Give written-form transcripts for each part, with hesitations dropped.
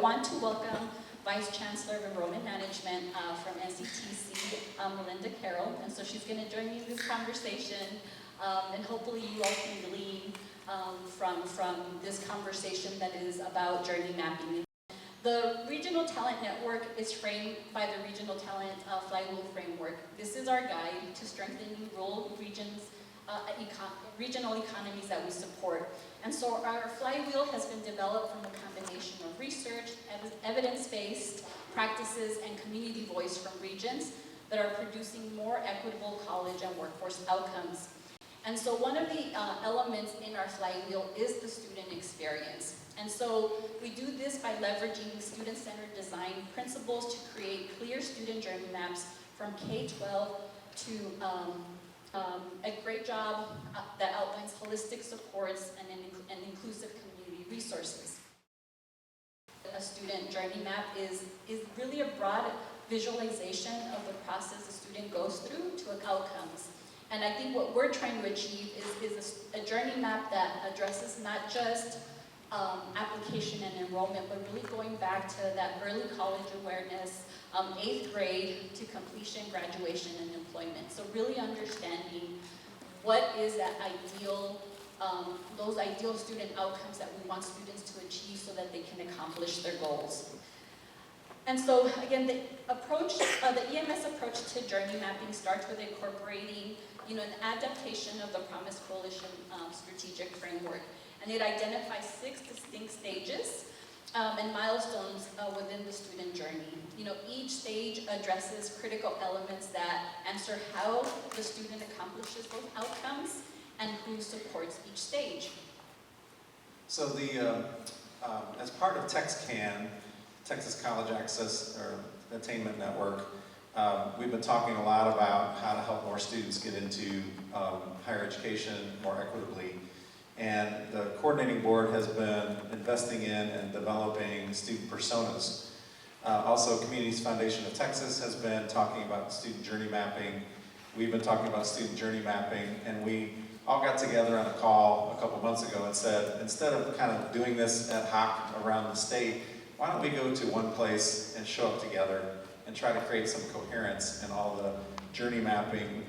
want to welcome Vice Chancellor of Enrollment Management from NCTC, Melinda Carroll, and so she's going to join me in this conversation, and hopefully you all can glean from this conversation that is about journey mapping. The Regional Talent Network is framed by the Regional Talent Flywheel Framework. This is our guide to strengthening rural regions, regional economies that we support. And so our flywheel has been developed from a combination of research, evidence-based practices, and community voice from regions that are producing more equitable college and workforce outcomes. And so one of the elements in our flywheel is the student experience. And so we do this by leveraging student-centered design principles to create clear student journey maps from K12 to a great job that outlines holistic supports and inclusive community resources. A student journey map is really a broad visualization of the process a student goes through to outcomes. And I think what we're trying to achieve is a journey map that addresses not just application and enrollment, but really going back to that early college awareness, 8th grade to completion, graduation, and employment. So really understanding what is that ideal, those ideal student outcomes that we want students to achieve so that they can accomplish their goals. And so again, the EMS approach to journey mapping starts with incorporating, an adaptation of the Promise Coalition strategic framework. And it identifies 6 distinct stages and milestones within the student journey. Each stage addresses critical elements that answer how the student accomplishes those outcomes and who supports each stage. So as part of TexCAN, Texas College Access or Attainment Network, we've been talking a lot about how to help more students get into higher education more equitably. And the coordinating board has been investing in and developing student personas. Also, Communities Foundation of Texas has been talking about student journey mapping. We've been talking about student journey mapping, and we all got together on a call a couple months ago and said, instead of kind of doing this ad hoc around the state, why don't we go to one place and show up together and try to create some coherence in all the journey mapping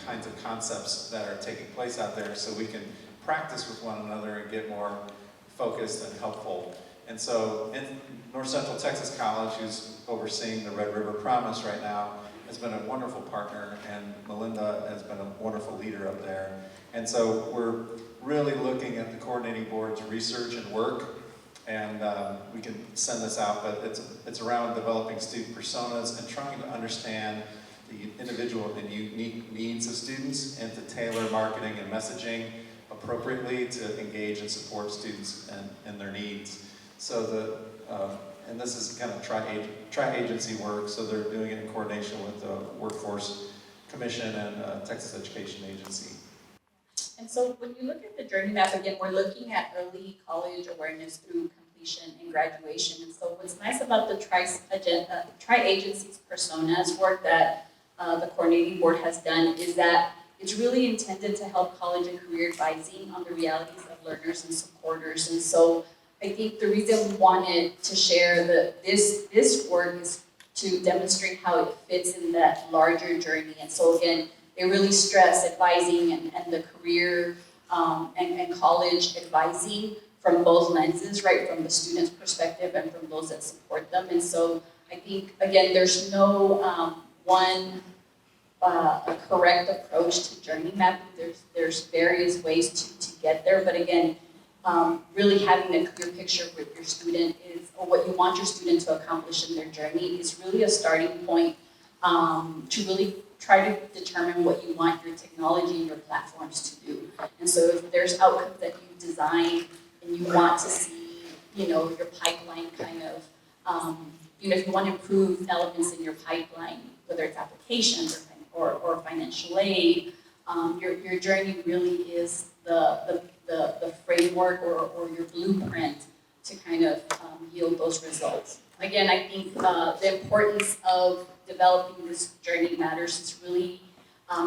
kinds of concepts that are taking place out there so we can practice with one another and get more focused and helpful. And so in North Central Texas College, who's overseeing the Red River Promise right now, has been a wonderful partner, and Melinda has been a wonderful leader up there. And so we're really looking at the coordinating board's research and work, and we can send this out, but it's around developing student personas and trying to understand the individual and unique needs of students and to tailor marketing and messaging appropriately to engage and support students and their needs. So and this is kind of tri-agency work, so they're doing it in coordination with the Workforce Commission and Texas Education Agency. And so when you look at the journey map, again, we're looking at early college awareness through completion and graduation. And so what's nice about the tri-agency's personas work that the coordinating board has done is that it's really intended to help college and career advising on the realities of learners and supporters. And so I think the reason we wanted to share this work is to demonstrate how it fits in that larger journey. And so again, they really stress advising and the career and college advising from both lenses, right, from the student's perspective and from those that support them. And so I think, again, there's no one a correct approach to journey mapping. There's various ways to get there, but again, really having a clear picture of what your student is, or what you want your student to accomplish in their journey is really a starting point to really try to determine what you want your technology and your platforms to do. And so if there's outcomes that you design and you want to see, your pipeline kind of, if you want to improve elements in your pipeline, whether it's applications or financial aid, your journey really is the framework or your blueprint to kind of yield those results. Again, I think the importance of developing this journey matters. It's really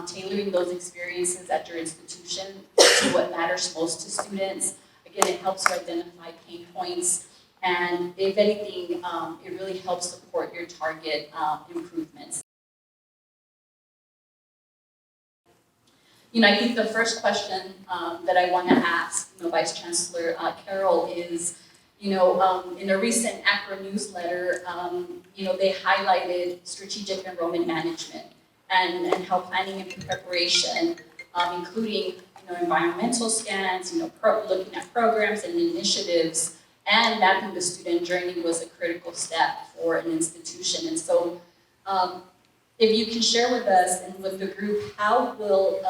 tailoring those experiences at your institution to what matters most to students. Again, it helps to identify pain points And if anything, it really helps support your target improvements. I think the first question that I want to ask, Vice Chancellor Carroll is, in a recent ACRA newsletter, they highlighted strategic enrollment management and how planning and preparation, including, environmental scans, looking at programs and initiatives, and mapping the student journey was a critical step for an institution. And so, if you can share with us and with the group, how will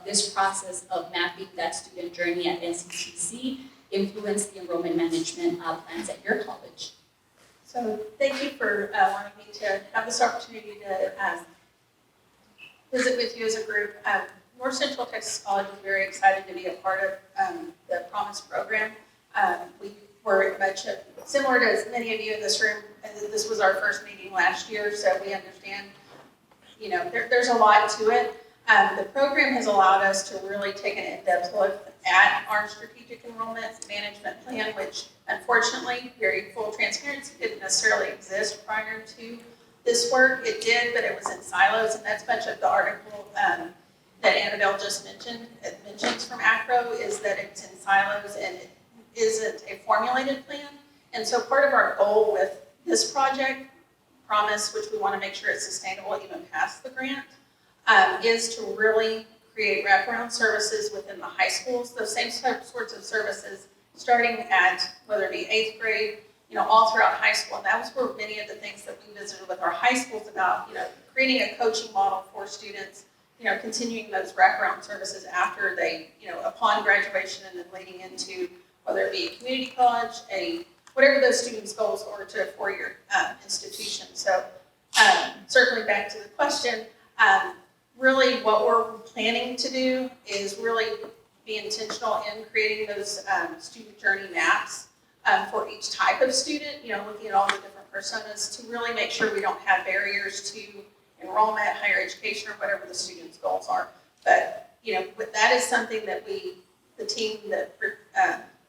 this process of mapping that student journey at NCTC influence the enrollment management plans at your college? So thank you for wanting me to have this opportunity to visit with you as a group. North Central Texas College is very excited to be a part of the Promise program. We were much similar to many of you in this room, and this was our first meeting last year, so we understand there's a lot to it. The program has allowed us to really take an in-depth look at our strategic enrollment management plan, which unfortunately, very full transparency, didn't necessarily exist prior to this work. It did, but it was in silos, and that's much of the article that Annabelle just mentioned. It mentions from ACRO is that it's in silos and it isn't a formulated plan. And so part of our goal with this project, Promise, which we want to make sure it's sustainable even past the grant, is to really create wraparound services within the high schools, those same sorts of services, starting at whether it be 8th grade, all throughout high school. And that was where many of the things that we visited with our high schools about, creating a coaching model for students, continuing those wraparound services after they, upon graduation and then leading into whether it be a community college, whatever those students' goals are to a four-year institution. So circling back to the question, really what we're planning to do is really be intentional in creating those student journey maps for each type of student, looking at all the different personas to really make sure we don't have barriers to enrollment, higher education, or whatever the students' goals are. But, that is something that the team that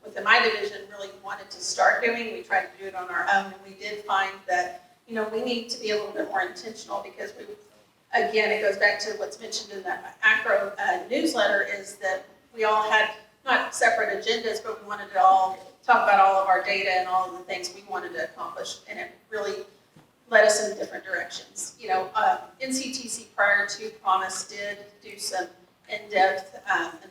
within my division really wanted to start doing. We tried to do it on our own, and we did find that, we need to be a little bit more intentional because again, it goes back to what's mentioned in the ACRO newsletter is that we all had not separate agendas, but we wanted to all talk about all of our data and all of the things we wanted to accomplish, and it really led us in different directions. NCTC prior to Promise did do some in-depth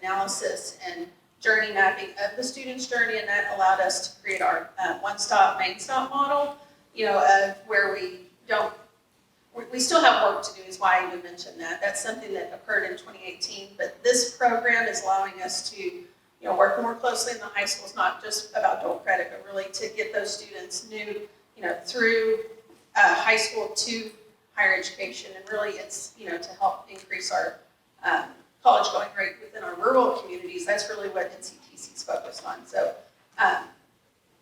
analysis and journey mapping of the student's journey, and that allowed us to create our one-stop, main-stop model, of where we still have work to do is why I even mentioned that. That's something that occurred in 2018, but this program is allowing us to, work more closely in the high schools, not just about dual credit, but really to get those students new, through high school to higher education, and really it's, to help increase our college going rate within our rural communities. That's really what NCTC is focused on. So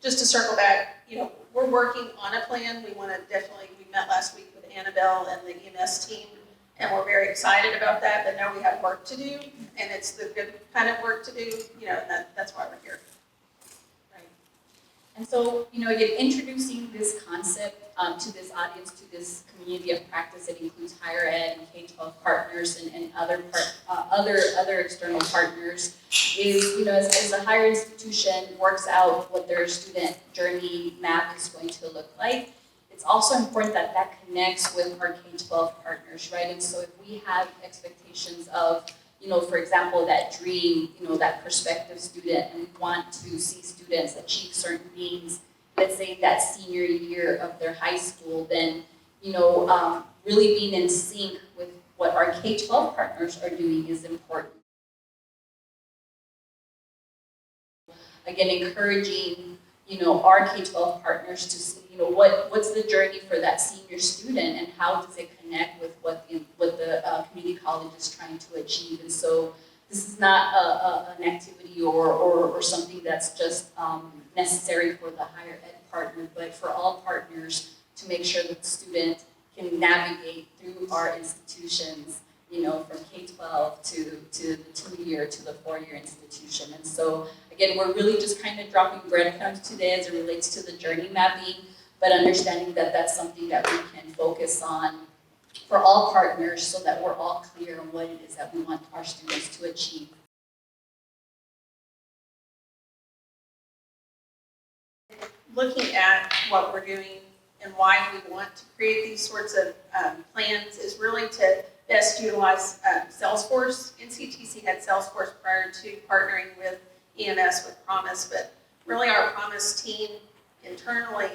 just to circle back, we're working on a plan. We met last week with Annabelle and the EMS team, and we're very excited about that, but now we have work to do, and it's the good kind of work to do, and that's why we're here. Right. And so, again, introducing this concept to this audience, to this community of practice that includes higher ed and K12 partners and other external partners is, as a higher institution works out what their student journey map is going to look like, it's also important that that connects with our K12 partners, right? And so if we have expectations of, for example, that dream, that prospective student, and we want to see students achieve certain things, let's say that senior year of their high school, then, really being in sync with what our K12 partners are doing is important. Again, encouraging, our K12 partners to see, what's the journey for that senior student and how does it connect with what the community college is trying to achieve. And so this is not an activity or something that's just necessary for the higher ed partner, but for all partners to make sure that the student can navigate through our institutions, from K12 to the 2-year to the 4-year institution. And so Again, we're really just kind of dropping breadcrumbs today as it relates to the journey mapping, but understanding that that's something that we can focus on for all partners so that we're all clear on what it is that we want our students to achieve. Looking at what we're doing and why we want to create these sorts of plans is really to best utilize Salesforce. NCTC had Salesforce prior to partnering with EMS with Promise, but really our Promise team internally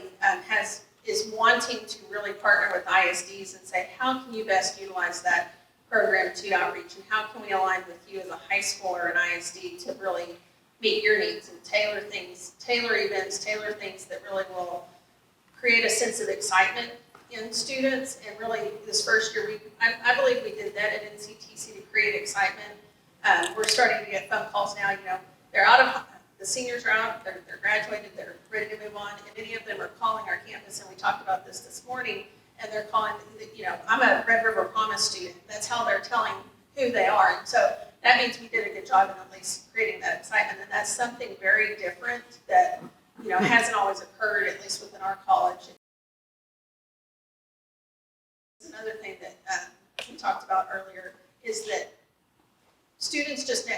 is wanting to really partner with ISDs and say, how can you best utilize that program to outreach, and how can we align with you as a high school or an ISD to really meet your needs and tailor things, tailor events, tailor things that really will create a sense of excitement in students. And really this first year, I believe we did that at NCTC to create excitement. We're starting to get phone calls now, they're out of, the seniors are out, they're graduated, they're ready to move on, and many of them are calling our campus, and we talked about this morning, and they're calling, I'm a Red River Promise student. That's how they're telling who they are. And so that means we did a good job in at least creating that excitement, and that's something very different that, hasn't always occurred, at least within our college. Another thing that we talked about earlier is that students just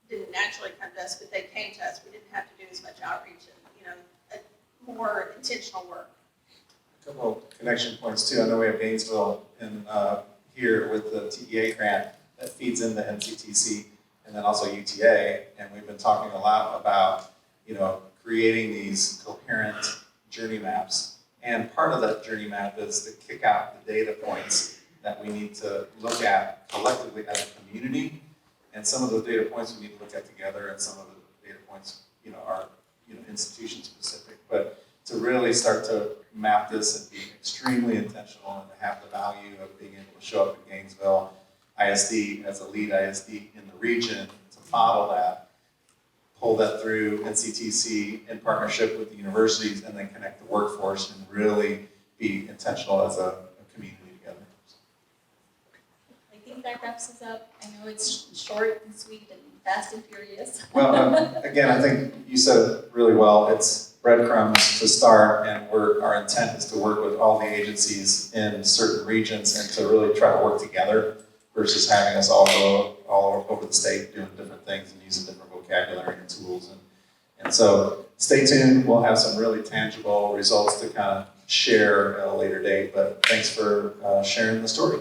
didn't naturally come to us, but they came to us. We didn't have to do as much outreach and, more intentional work. A couple of connection points too. I know we have Gainesville in here with the TEA grant that feeds into NCTC, and then also UTA. And we've been talking a lot about, creating these coherent journey maps. And part of that journey map is to kick out the data points that we need to look at collectively as a community. And some of those data points we need to look at together, and some of the data points, are, institution specific. But to really start to map this and be extremely intentional and to have the value of being able to show up in Gainesville ISD as a lead ISD in the region, to model that, pull that through NCTC in partnership with the universities, and then connect the workforce and really be intentional as a community together. I think that wraps us up. I know it's short and sweet and fast and furious. Well, again, I think you said it really well. It's breadcrumbs to start, and our intent is to work with all the agencies in certain regions and to really try to work together versus having us all go all over the state doing different things and using different vocabulary and tools. And so stay tuned. We'll have some really tangible results to kind of share at a later date, but thanks for sharing the story.